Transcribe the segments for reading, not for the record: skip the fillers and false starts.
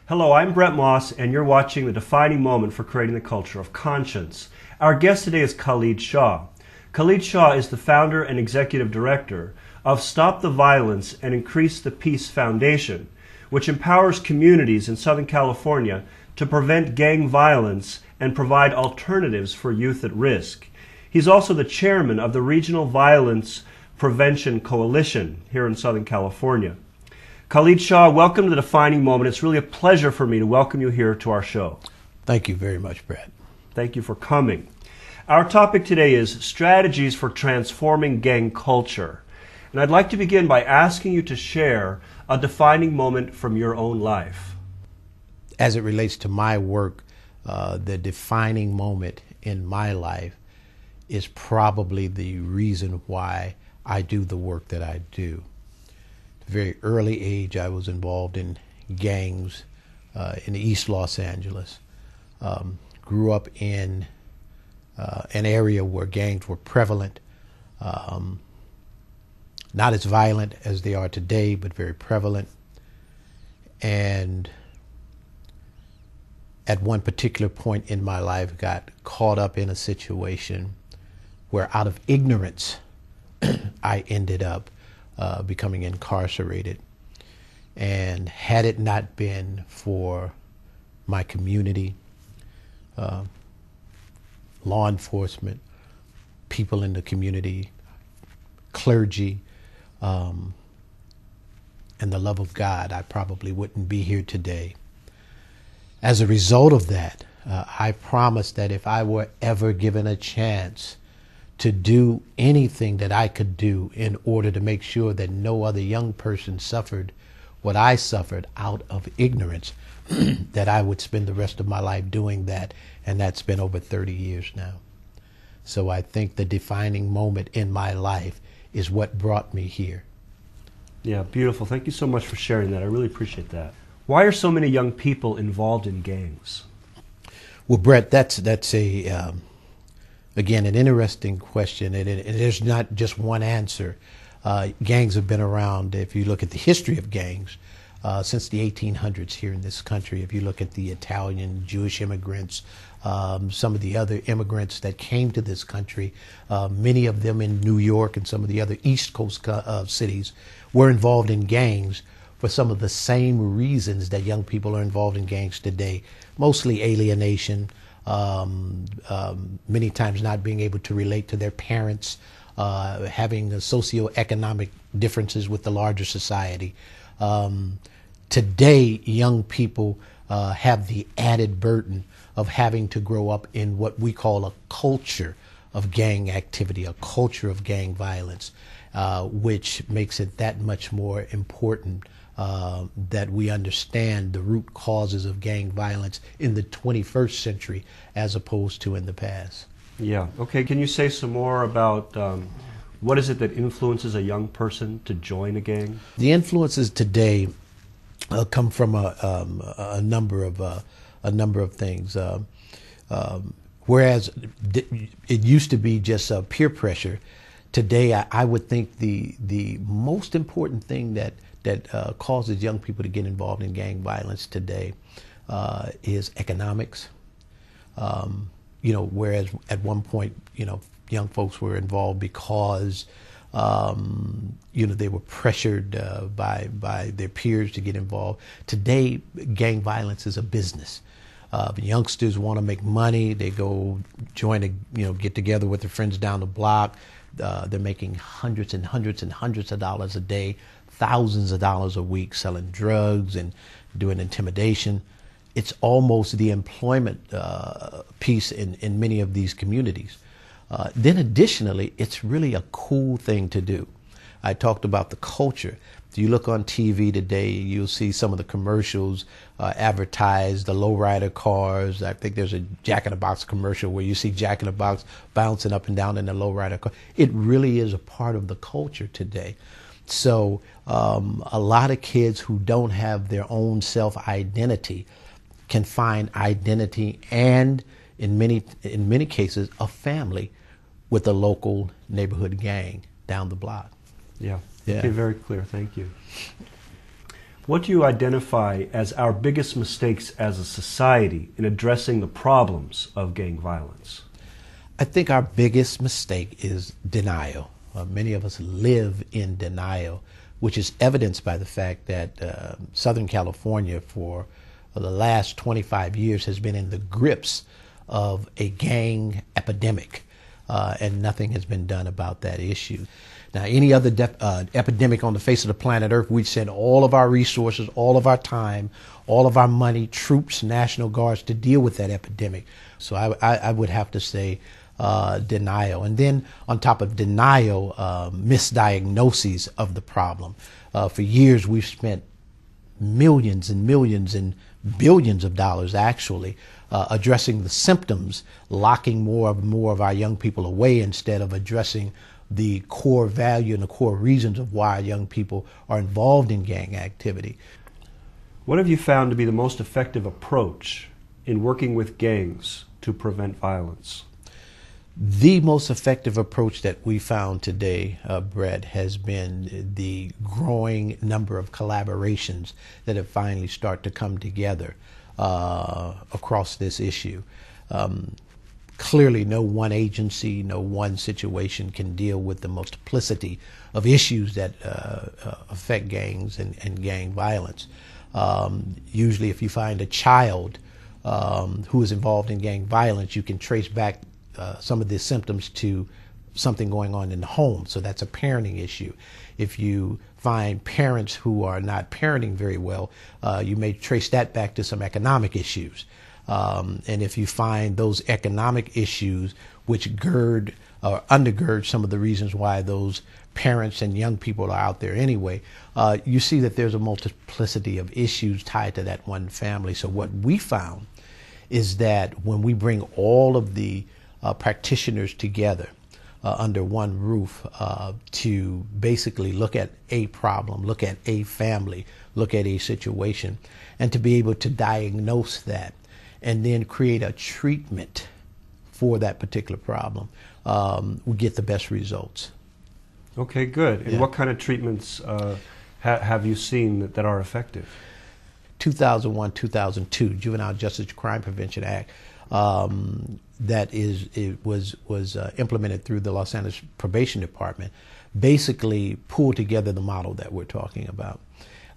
Hello, I'm Bret Moss, and you're watching the defining moment for creating the culture of conscience. Our guest today is Khalid Shah. Khalid Shah is the founder and executive director of Stop the Violence and Increase the Peace Foundation, which empowers communities in Southern California to prevent gang violence and provide alternatives for youth at risk. He's also the chairman of the Regional Violence Prevention Coalition here in Southern California. Khalid Shah, welcome to the Defining Moment. It's really a pleasure for me to welcome you here to our show. Thank you very much, Bret. Thank you for coming. Our topic today is strategies for transforming gang culture. And I'd like to begin by asking you to share a defining moment from your own life. As it relates to my work, the defining moment in my life is probably the reason why I do the work that I do. At a very early age, I was involved in gangs in East Los Angeles. Grew up in an area where gangs were prevalent, not as violent as they are today, but very prevalent. And at one particular point in my life, got caught up in a situation where, out of ignorance, I ended up becoming incarcerated. And had it not been for my community, law enforcement, people in the community, clergy, and the love of God, I probably wouldn't be here today. As a result of that, I promised that if I were ever given a chance to do anything that I could do in order to make sure that no other young person suffered what I suffered out of ignorance, that I would spend the rest of my life doing that, and that's been over 30 years now. So I think the defining moment in my life is what brought me here. Yeah, beautiful. Thank you so much for sharing that. I really appreciate that. Why are so many young people involved in gangs? Well, Bret, that's again, an interesting question, and there's not just one answer. Gangs have been around, if you look at the history of gangs, since the 1800s here in this country. If you look at the Italian, Jewish immigrants, some of the other immigrants that came to this country, many of them in New York and some of the other East Coast cities, were involved in gangs for some of the same reasons that young people are involved in gangs today. Mostly alienation, many times not being able to relate to their parents, having socioeconomic differences with the larger society. Today, young people have the added burden of having to grow up in what we call a culture of gang activity, a culture of gang violence, which makes it that much more important that we understand the root causes of gang violence in the 21st century as opposed to in the past. Yeah. Okay. Can you say some more about what is it that influences a young person to join a gang? The influences today come from a number of things. Whereas it used to be just peer pressure, today I would think the most important thing that causes young people to get involved in gang violence today is economics. Whereas at one point, young folks were involved because they were pressured by their peers to get involved. Today, gang violence is a business. Youngsters want to make money. They go get together with their friends down the block. They're making hundreds and hundreds and hundreds of dollars a day, thousands of dollars a week, selling drugs and doing intimidation. It's almost the employment piece in many of these communities. Then additionally, it's really a cool thing to do. I talked about the culture. If you look on TV today, you'll see some of the commercials advertise the lowrider cars. I think there's a Jack in the Box commercial where you see Jack in the Box bouncing up and down in the lowrider car. It really is a part of the culture today. So a lot of kids who don't have their own self-identity can find identity and, in many cases, a family with a local neighborhood gang down the block. Yeah. Okay, very clear. Thank you. What do you identify as our biggest mistakes as a society in addressing the problems of gang violence? I think our biggest mistake is denial. Many of us live in denial, which is evidenced by the fact that Southern California for the last 25 years has been in the grips of a gang epidemic, and nothing has been done about that issue. Now, any other epidemic on the face of the planet Earth, we'd send all of our resources, all of our time, all of our money, troops, National Guards to deal with that epidemic. So I would have to say denial. And then on top of denial, misdiagnoses of the problem. For years, we've spent millions and millions and billions of dollars actually addressing the symptoms, locking more of our young people away instead of addressing the core value and the core reasons of why young people are involved in gang activity. What have you found to be the most effective approach in working with gangs to prevent violence? The most effective approach that we found today, Bret, has been the growing number of collaborations that have finally started to come together across this issue. Clearly, no one agency, no one situation can deal with the multiplicity of issues that affect gangs and gang violence. Usually, if you find a child who is involved in gang violence, you can trace back some of the symptoms to something going on in the home. So that's a parenting issue. If you find parents who are not parenting very well, you may trace that back to some economic issues. And if you find those economic issues which gird or undergird some of the reasons why those parents and young people are out there anyway, you see that there's a multiplicity of issues tied to that one family. So what we found is that when we bring all of the practitioners together under one roof to basically look at a problem, look at a family, look at a situation, and to be able to diagnose that and then create a treatment for that particular problem, we get the best results. Okay, good. And Yeah. what kind of treatments have you seen that are effective? 2001, 2002 Juvenile Justice Crime Prevention Act was implemented through the Los Angeles Probation Department, basically pulled together the model that we're talking about.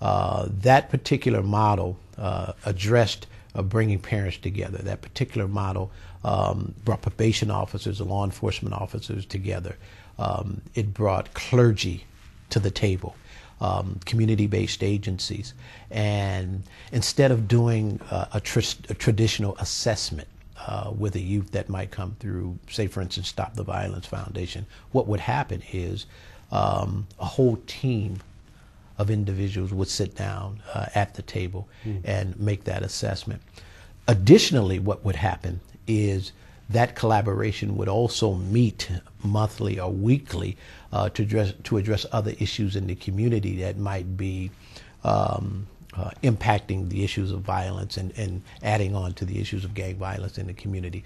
That particular model addressed bringing parents together. That particular model brought probation officers and law enforcement officers together. It brought clergy to the table, community-based agencies. And instead of doing a traditional assessment with a youth that might come through, say, for instance, Stop the Violence Foundation, what would happen is a whole team of individuals would sit down at the table and make that assessment. Additionally, what would happen is that collaboration would also meet monthly or weekly to address other issues in the community that might be impacting the issues of violence and adding on to the issues of gang violence in the community.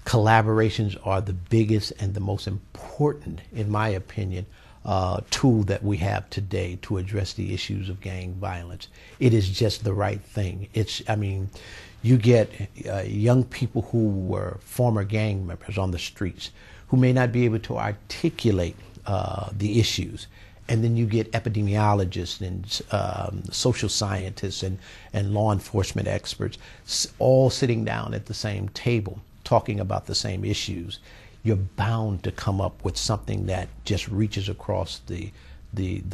Collaborations are the biggest and the most important, in my opinion, tool that we have today to address the issues of gang violence. It is just the right thing. You get young people who were former gang members on the streets who may not be able to articulate the issues. And then you get epidemiologists and social scientists and law enforcement experts all sitting down at the same table talking about the same issues. You're bound to come up with something that just reaches across the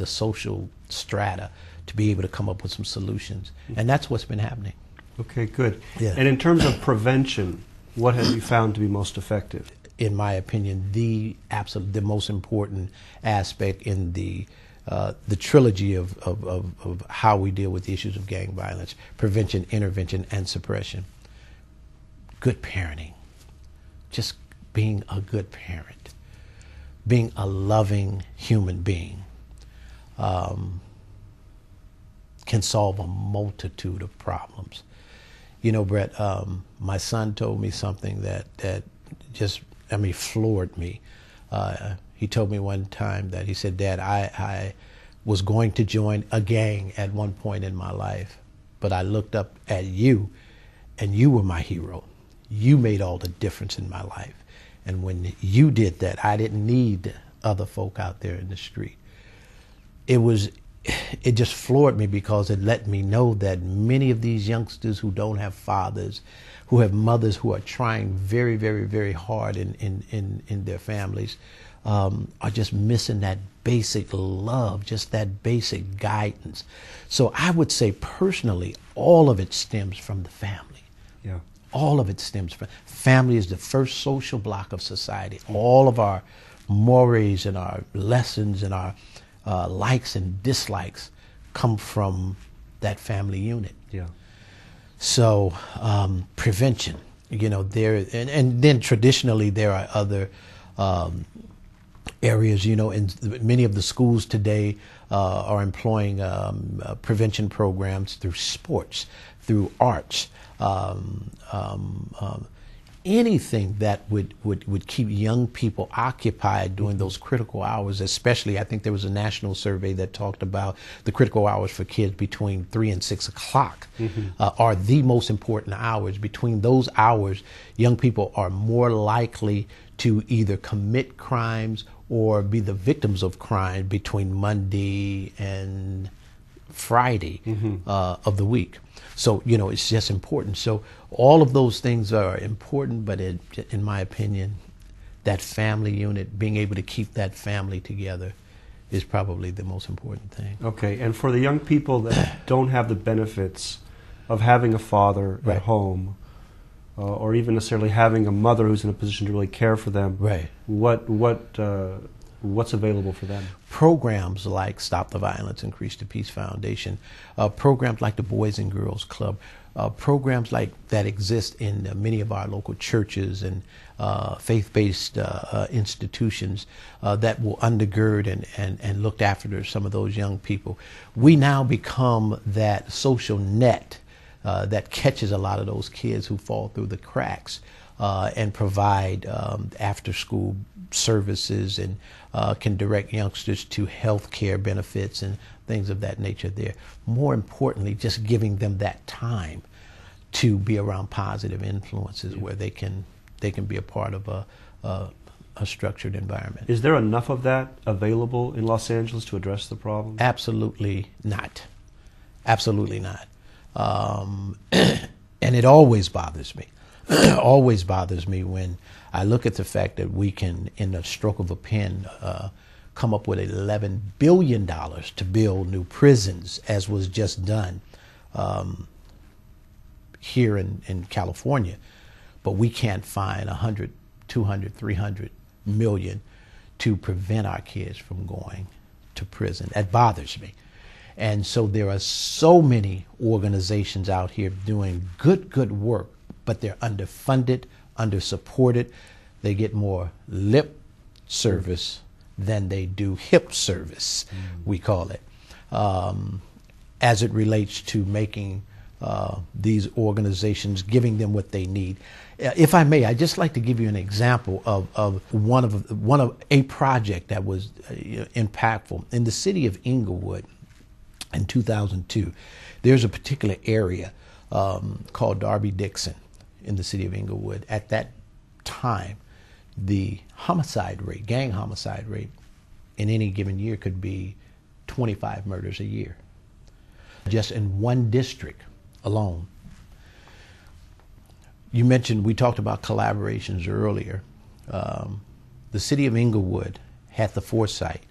social strata to be able to come up with some solutions. And that's what's been happening. Okay, good. Yeah. And in terms of prevention, what have you found to be most effective? In my opinion, the most important aspect in the trilogy of how we deal with the issues of gang violence: prevention, intervention, and suppression. Good parenting. Just being a good parent, being a loving human being, can solve a multitude of problems. You know, Bret, my son told me something that just, floored me. He told me one time that he said, "Dad, I was going to join a gang at one point in my life, but I looked up at you, and you were my hero. You made all the difference in my life. And when you did that, I didn't need other folk out there in the street. It just floored me, because it let me know that many of these youngsters who don't have fathers, who have mothers who are trying very, very, very hard in their families, are just missing that basic love, just that basic guidance. So I would say personally, all of it stems from the family. Yeah. All of it stems from family. Is the first social block of society. All of our mores and our lessons and our likes and dislikes come from that family unit. Yeah. So prevention, and then traditionally there are other areas, and many of the schools today are employing prevention programs through sports, through arts, anything that would keep young people occupied during those critical hours. Especially, I think there was a national survey that talked about the critical hours for kids between 3 and 6 o'clock are the most important hours. Between those hours, young people are more likely to either commit crimes or be the victims of crime between Monday and Friday of the week. So, it's just important. So all of those things are important, but in my opinion, that family unit, being able to keep that family together, is probably the most important thing. Okay, and for the young people that don't have the benefits of having a father Right. at home, or even necessarily having a mother who's in a position to really care for them, Right. What's available for them? Programs like Stop the Violence, Increase the Peace Foundation, programs like the Boys and Girls Club, programs like that exist in many of our local churches and faith-based institutions that will undergird and look after some of those young people. We now become that social net that catches a lot of those kids who fall through the cracks, and provide after-school services, and can direct youngsters to health care benefits and things of that nature there. More importantly, just giving them that time to be around positive influences where they can be a part of a structured environment. Is there enough of that available in Los Angeles to address the problem? Absolutely not. Absolutely not. And it always bothers me. Always bothers me when I look at the fact that we can, in the stroke of a pen, come up with $11 billion to build new prisons, as was just done here in California. But we can't find 100, 200, 300 million to prevent our kids from going to prison. That bothers me. And so there are so many organizations out here doing good work, but they're underfunded, undersupported. They get more lip service than they do hip service, we call it, as it relates to making these organizations, giving them what they need. If I may, I'd just like to give you an example of one of a project that was impactful. In the city of Inglewood in 2002, there's a particular area called Darby-Dixon in the city of Inglewood. At that time, the homicide rate, gang homicide rate, in any given year could be 25 murders a year, just in one district alone. You mentioned, we talked about collaborations earlier. The city of Inglewood had the foresight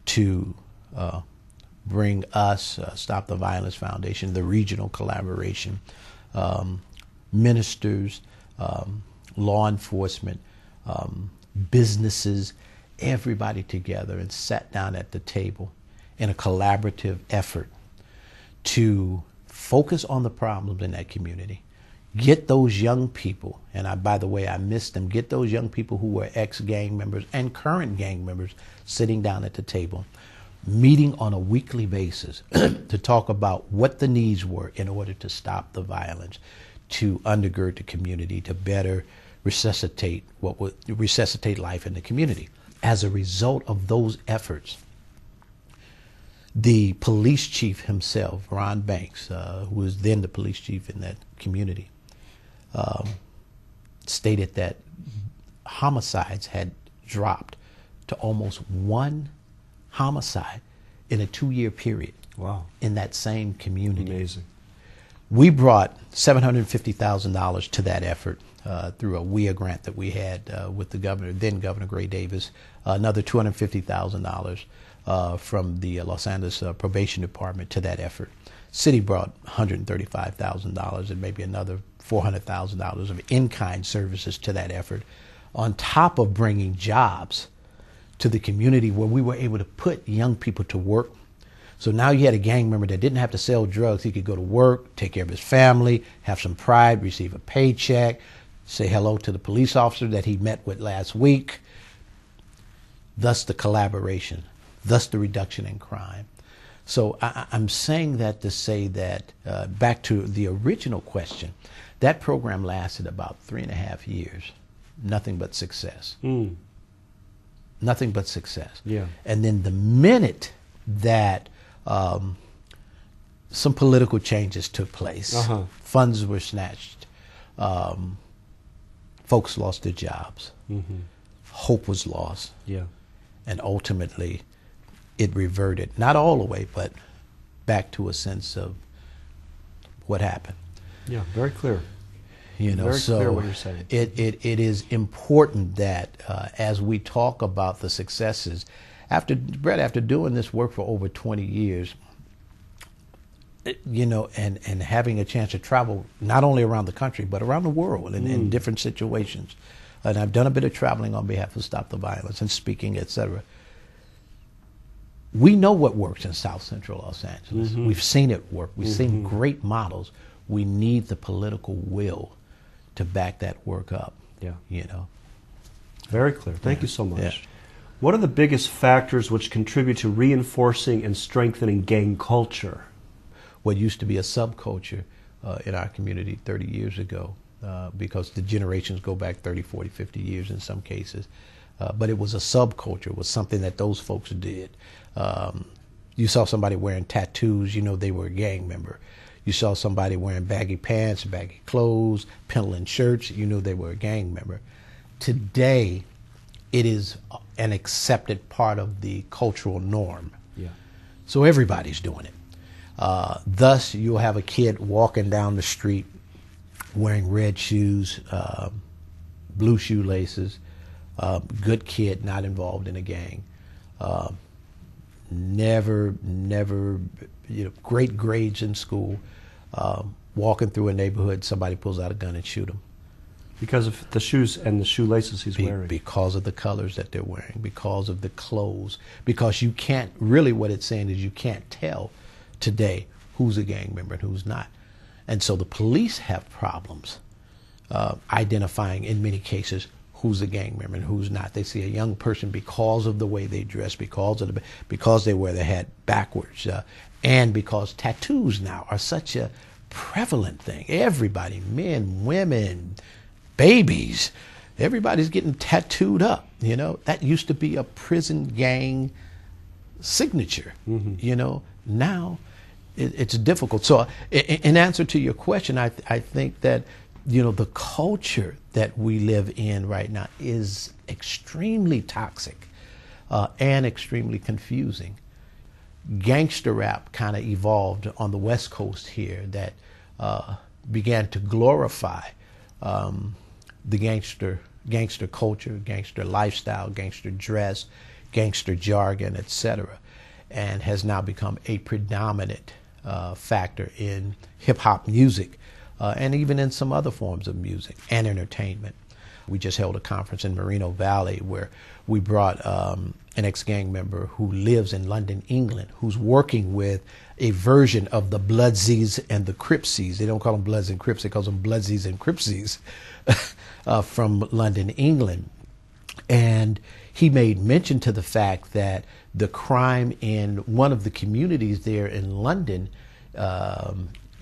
to bring us, Stop the Violence Foundation, the regional collaboration, ministers, law enforcement, businesses, everybody together and sat down at the table in a collaborative effort to focus on the problems in that community, get those young people, and by the way, I miss them, get those young people who were ex-gang members and current gang members sitting down at the table, meeting on a weekly basis to talk about what the needs were in order to stop the violence, to undergird the community, to better resuscitate life in the community. As a result of those efforts, The police chief himself, Ron Banks, who was then the police chief in that community, stated that homicides had dropped to almost one homicide in a 2-year period. Wow. In that same community. Amazing. We brought $750,000 to that effort through a WIA grant that we had with the governor, then Governor Gray Davis, another $250,000 from the Los Angeles Probation Department to that effort. City brought $135,000 and maybe another $400,000 of in-kind services to that effort, on top of bringing jobs to the community where we were able to put young people to work. So now you had a gang member that didn't have to sell drugs. He could go to work, take care of his family, have some pride, receive a paycheck, say hello to the police officer that he met with last week. Thus the collaboration, thus the reduction in crime. So I'm saying that to say that, back to the original question, that program lasted about 3.5 years. Nothing but success. Nothing but success. Yeah. And then the minute that some political changes took place, funds were snatched, folks lost their jobs, hope was lost, and ultimately it reverted, not all the way, but back to a sense of what happened. Yeah, very clear. You know, very so clear what you're saying. It is important that as we talk about the successes, Bret, after doing this work for over 20 years, you know, and having a chance to travel not only around the country but around the world in different situations, and I've done a bit of traveling on behalf of Stop the Violence and speaking, etc. We know what works in South Central Los Angeles. We've seen it work. We've seen great models. We need the political will to back that work up. Yeah. You know. Very clear. Thank you so much. Yeah. What are the biggest factors which contribute to reinforcing and strengthening gang culture? What used to be a subculture in our community 30 years ago, because the generations go back 30, 40, 50 years in some cases. But it was a subculture. It was something that those folks did. You saw somebody wearing tattoos, you know they were a gang member. You saw somebody wearing baggy pants, baggy clothes, peddling shirts, you knew they were a gang member. Today, it is an accepted part of the cultural norm. Yeah. So everybody's doing it. Thus, you'll have a kid walking down the street wearing red shoes, blue shoelaces, good kid, not involved in a gang. Never, you know, great grades in school. Walking through a neighborhood, somebody pulls out a gun and shoot him. Because of the shoes and the shoelaces he's wearing. Because of the colors that they're wearing, because of the clothes. Because you can't, really what it's saying is you can't tell today who's a gang member and who's not. And so the police have problems identifying, in many cases, who's a gang member and who's not. They see a young person because of the way they dress, because they wear their hat backwards, and because tattoos now are such a prevalent thing. Everybody, men, women, babies, everybody's getting tattooed up. You know, that used to be a prison gang signature. You know, now it's difficult. So, in answer to your question, I think that, you know, the culture that we live in right now is extremely toxic and extremely confusing. Gangster rap kind of evolved on the West Coast here, that began to glorify the gangster culture, gangster lifestyle, gangster dress, gangster jargon, etc., and has now become a predominant factor in hip-hop music, and even in some other forms of music and entertainment. We just held a conference in Moreno Valley where we brought an ex-gang member who lives in London, England, who's working with a version of the Bloodsies and the Cripsies. They don't call them Bloods and Crips, they call them Bloodsies and Cripsies from London, England. And he made mention to the fact that the crime in one of the communities there in London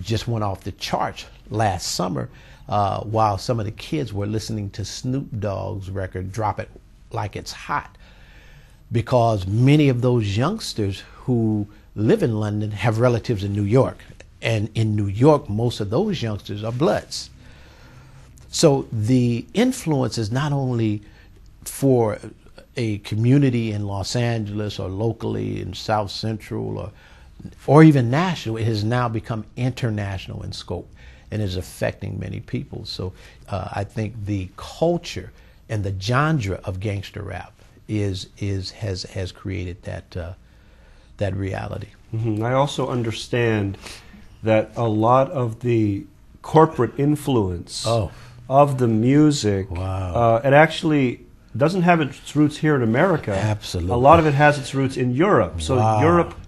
just went off the charts last summer, while some of the kids were listening to Snoop Dogg's record, Drop It Like It's Hot, because many of those youngsters who live in London have relatives in New York. And in New York, most of those youngsters are Bloods. So the influence is not only for a community in Los Angeles or locally in South Central or even national. It has now become international in scope and is affecting many people. So I think the culture and the genre of gangster rap has created that reality. Mm-hmm. I also understand that a lot of the corporate influence of the music, it actually doesn't have its roots here in America. Absolutely. A lot of it has its roots in Europe. So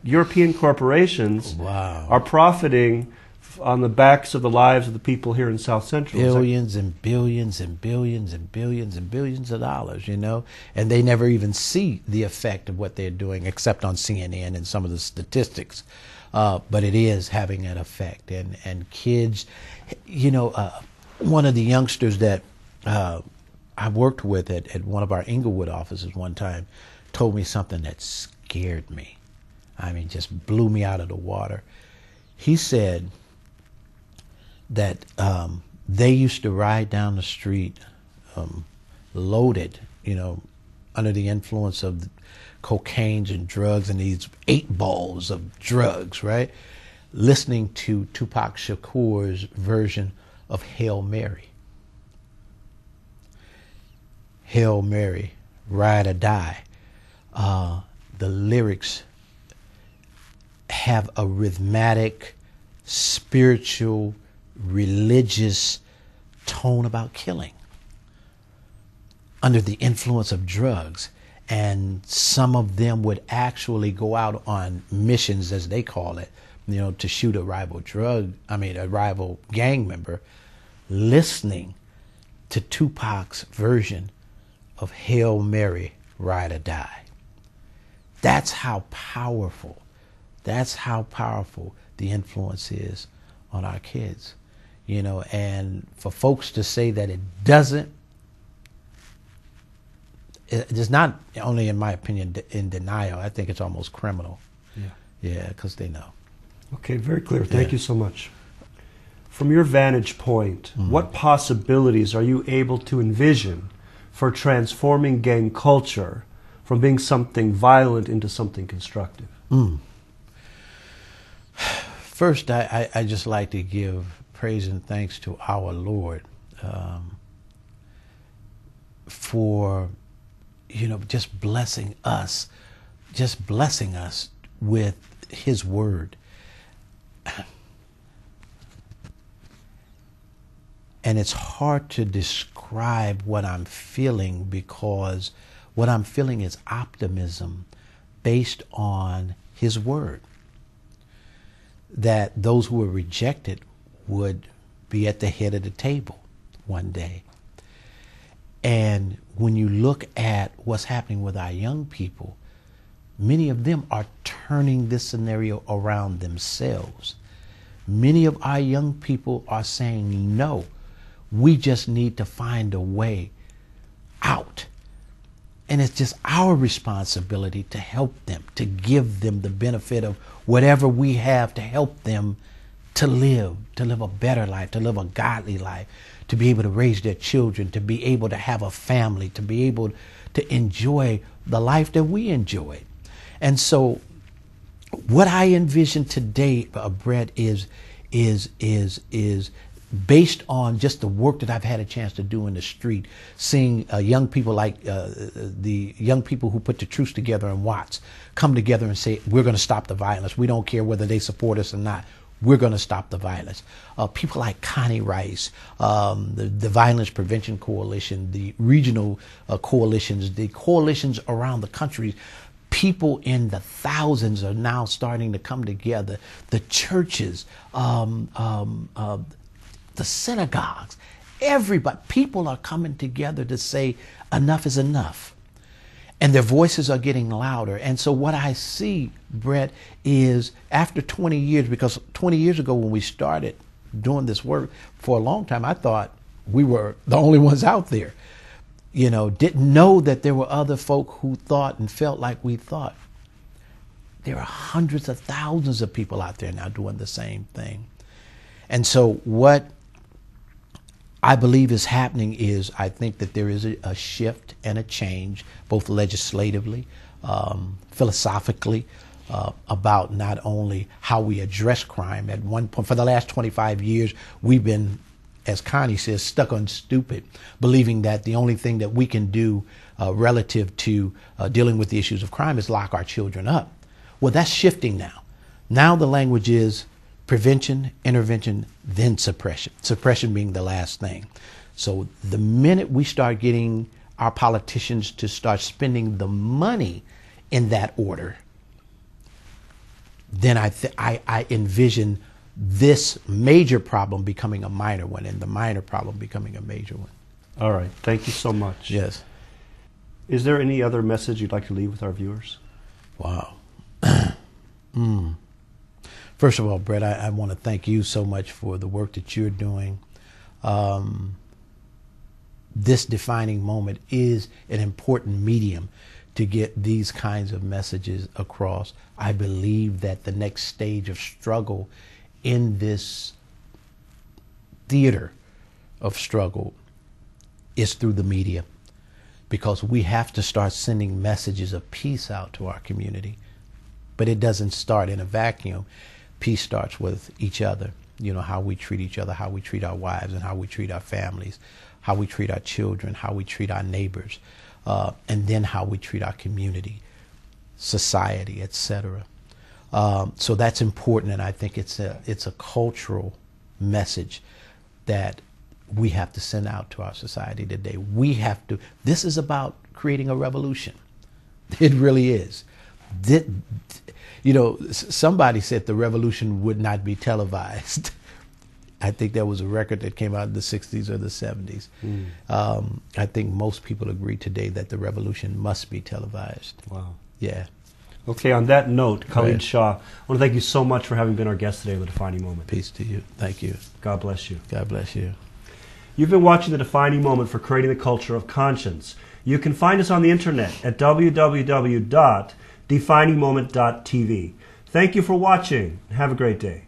European corporations are profiting on the backs of the lives of the people here in South Central. Billions and billions and billions and billions and billions of dollars, you know, and they never even see the effect of what they're doing except on CNN and some of the statistics. But it is having an effect. And kids, you know, one of the youngsters that I worked with at one of our Inglewood offices one time told me something that scared me. I mean, just blew me out of the water. He said that they used to ride down the street loaded, you know, under the influence of cocaine and drugs and these 8 balls of drugs, right? Listening to Tupac Shakur's version of Hail Mary. Hail Mary, ride or die. The lyrics have a rhythmic, spiritual, religious tone about killing under the influence of drugs. And some of them would actually go out on missions, as they call it, you know, to shoot a rival gang member, listening to Tupac's version of Hail Mary, ride or die. That's how powerful the influence is on our kids, you know. And for folks to say that it is not only, in my opinion, in denial. I think it's almost criminal. Yeah, because they know. Okay, very clear. Thank you so much. From your vantage point, what possibilities are you able to envision for transforming gang culture from being something violent into something constructive? First, I just like to give praise and thanks to our Lord for, you know, just blessing us with His Word. And it's hard to describe what I'm feeling, because what I'm feeling is optimism based on His Word. That those who were rejected would be at the head of the table one day. And when you look at what's happening with our young people, many of them are turning this scenario around themselves. Many of our young people are saying, no, we just need to find a way out. And it's just our responsibility to help them, to give them the benefit of whatever we have to help them to live a better life, to live a godly life, to be able to raise their children, to be able to have a family, to be able to enjoy the life that we enjoy. And so what I envision today, Bret, is based on just the work that I've had a chance to do in the street, seeing young people like the young people who put the troops together in Watts come together and say, we're going to stop the violence. We don't care whether they support us or not. We're going to stop the violence. People like Connie Rice, the Violence Prevention Coalition, the regional coalitions, the coalitions around the country. People in the thousands are now starting to come together. The churches, the synagogues, everybody, people are coming together to say enough is enough. And their voices are getting louder. And so what I see, Bret, is after 20 years, because 20 years ago when we started doing this work, for a long time I thought we were the only ones out there. You know, didn't know that there were other folk who thought and felt like we thought. There are hundreds of thousands of people out there now doing the same thing. And so what I believe is happening is I think that there is a shift and a change, both legislatively, philosophically, about not only how we address crime. At one point, for the last 25 years, we've been, as Connie says, stuck on stupid, believing that the only thing that we can do relative to dealing with the issues of crime is lock our children up. Well, that's shifting now. Now the language is prevention, intervention, then suppression. Suppression being the last thing. So the minute we start getting our politicians to start spending the money in that order, then I envision this major problem becoming a minor one and the minor problem becoming a major one. All right. Thank you so much. Yes. Is there any other message you'd like to leave with our viewers? Wow. First of all, Bret, I want to thank you so much for the work that you're doing. This defining moment is an important medium to get these kinds of messages across. I believe that the next stage of struggle in this theater of struggle is through the media, because we have to start sending messages of peace out to our community. But it doesn't start in a vacuum. Peace starts with each other. You know, how we treat each other, how we treat our wives and how we treat our families, how we treat our children, how we treat our neighbors, and then how we treat our community, society, etc. So that's important, and I think it's a cultural message that we have to send out to our society today. We have to. This is about creating a revolution. It really is. You know, somebody said the revolution would not be televised. I think that was a record that came out in the 60s or the 70s. I think most people agree today that the revolution must be televised. Wow. Yeah. Okay, on that note, Khalid Right. Shah, I want to thank you so much for having been our guest today on The Defining Moment. Peace to you. Thank you. God bless you. God bless you. You've been watching The Defining Moment for creating the culture of conscience. You can find us on the internet at www.definingmoment.tv. Thank you for watching, and have a great day.